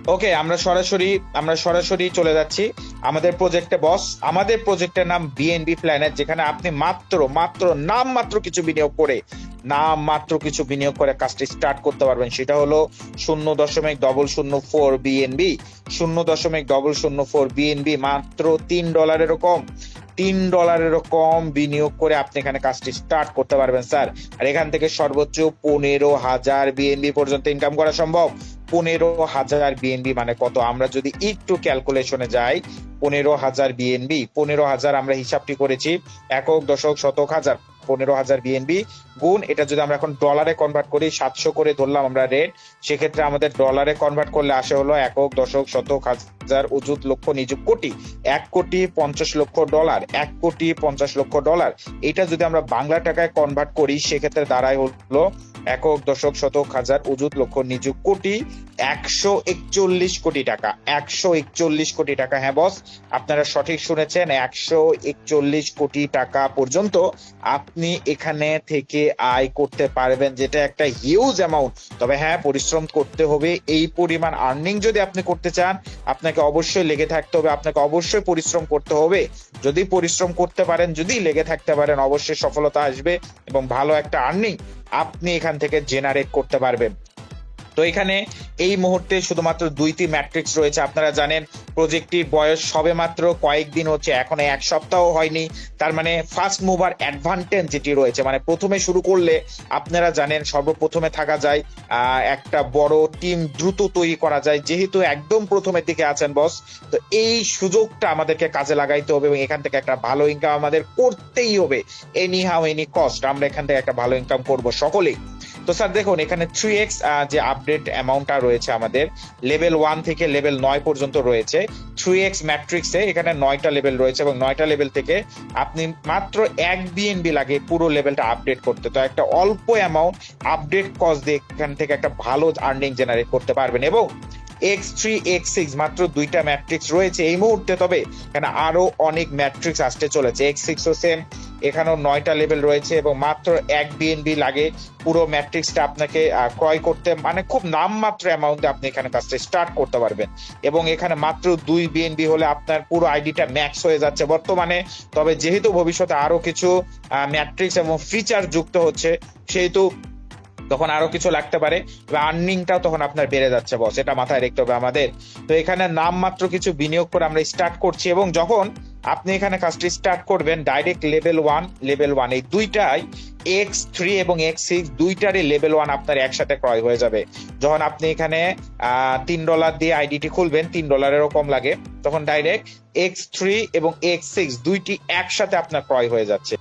ওকে, আমরা সরাসরি চলে যাচ্ছি আমাদের প্রজেক্টে বস। আমাদের প্রজেক্টের নাম বিএনবি প্ল্যানেট, যেখানে আপনি মাত্র কিছু বিনিয়োগ করে কাজটি স্টার্ট করতে পারবেন। সেটা হলো 0.004 বিএনবি, 0.004 বিএনবি, মাত্র $3 কম বিনিয়োগ করে আপনি এখানে কাজটি স্টার্ট করতে পারবেন স্যার। আর এখান থেকে সর্বোচ্চ 15,000 বিএনবি পর্যন্ত ইনকাম করা সম্ভব। 15,000 বিএনবি মানে কত? আমরা যদি একটু ক্যালকুলেশনে যাই, 15,000 বিএনবি, 15,000 আমরা হিসাবটি করেছি একক, দশক, শতক, হাজার। 15,000 বিএনবি গুণ এটা যদি আমরা এখন ডলারে কনভার্ট করি, 700 করে ধরলাম আমরা রেট, সেক্ষেত্রে আমাদের ডলারে কনভার্ট করলে আসে হলো একক, দশক, শতক, হাজার, অযুত, লক্ষ, নিযুত, কোটি। $1,50,00,000, $1,50,00,000। এটা যদি আমরা বাংলা টাকায় কনভার্ট করি, সেক্ষেত্রে দাঁড়ায় হলো একক, দশক, শতক, হাজার, অযুত, লক্ষ, নিযুত, কোটি, 141 কোটি টাকা। 141 কোটি টাকা, হ্যাঁ বস, আপনারা সঠিক শুনেছেন, 141 কোটি টাকা পর্যন্ত আপনি এখানে থেকে আয় করতে পারবেন, যেটা একটা হিউজ অ্যামাউন্ট। তবে হ্যাঁ, পরিশ্রম করতে হবে। এই পরিমাণ আর্নিং যদি আপনি করতে চান, আপনাকে অবশ্যই লেগে থাকতে হবে, আপনাকে অবশ্যই পরিশ্রম করতে হবে। যদি পরিশ্রম করতে পারেন, যদি লেগে থাকতে পারেন, অবশ্যই সফলতা আসবে এবং ভালো একটা আর্নিং আপনি এখান থেকে জেনারেট করতে পারবেন। তো এখানে এই মুহূর্তে শুধুমাত্র 2টি ম্যাট্রিক্স রয়েছে। আপনারা জানেন প্রজেক্টটির বয়স সবে মাত্র কয়েকদিন হচ্ছে, এখনো 1 সপ্তাহ হয়নি। তার মানে ফার্স্ট মুভার অ্যাডভান্টেজ যেটি রয়েছে, মানে প্রথমে শুরু করলে আপনারা জানেন সর্বপ্রথমে থাকা যায়, একটা বড় টিম দ্রুত তৈরি করা যায়। যেহেতু একদম প্রথমের দিকে আছেন বস, তো এই সুযোগটা আমাদেরকে কাজে লাগাইতে হবে এবং এখান থেকে একটা ভালো ইনকাম আমাদের করতেই হবে। এনি হাউ এনি কস্ট আমরা এখান থেকে একটা ভালো ইনকাম করব সকলেই। তো স্যার দেখুন, এখানে 3x যে আপডেট অ্যামাউন্টটা রয়েছে আমাদের লেভেল 1 থেকে লেভেল 9 পর্যন্ত রয়েছে। 3x ম্যাট্রিক্সে এখানে 9টা লেভেল রয়েছে এবং 9টা লেভেল থেকে আপনি মাত্র 1 বিএনবি লাগে পুরো লেভেলটা আপডেট করতে। তো একটা অল্প অ্যামাউন্ট আপডেট কস্ট দিয়ে এখান থেকে একটা ভালো আর্নিং জেনারেট করতে পারবেন। এবং X3 X6 মাত্র 2টা ম্যাট্রিক্স রয়েছে এই মুহূর্তে, তবে এখানে আরো অনেক ম্যাট্রিক্স আসতে চলেছে। X6 ও সেম, এখানেও 9টা লেভেল রয়েছে এবং মাত্র 1 বিএনবি লাগে পুরো ম্যাট্রিক্সটা আপনাকে ক্রয় করতে, মানে খুব নামমাত্র অ্যামাউন্টে আপনি এখানে কাজটা স্টার্ট করতে পারবেন। এবং এখানে মাত্র 2 বিএনবি হলে আপনার পুরো আইডিটা ম্যাক্স হয়ে যাচ্ছে বর্তমানে। তবে যেহেতু ভবিষ্যতে আরো কিছু ম্যাট্রিক্স এবং ফিচার যুক্ত হচ্ছে, সেহেতু তখন আরো কিছু লাগতে পারে, আর্নিংটাও তখন আপনার বেড়ে যাচ্ছে বস, এটা মাথায় রাখতে হবে আমাদের। তো এখানে নামমাত্র কিছু বিনিয়োগ করে আমরা স্টার্ট করছি এবং যখন আপনি এখানে কাজটি স্টার্ট করবেন, ডাইরেক্ট লেভেল 1 এই দুইটাই X3 এবং X6 দুইটারই লেভেল 1 আপনার একসাথে ক্রয় হয়ে যাবে। যখন আপনি এখানে $3 দিয়ে আইডিটি খুলবেন, $3 কম লাগে, তখন ডাইরেক্ট X3 এবং X6 দুইটি একসাথে আপনার ক্রয় হয়ে যাচ্ছে।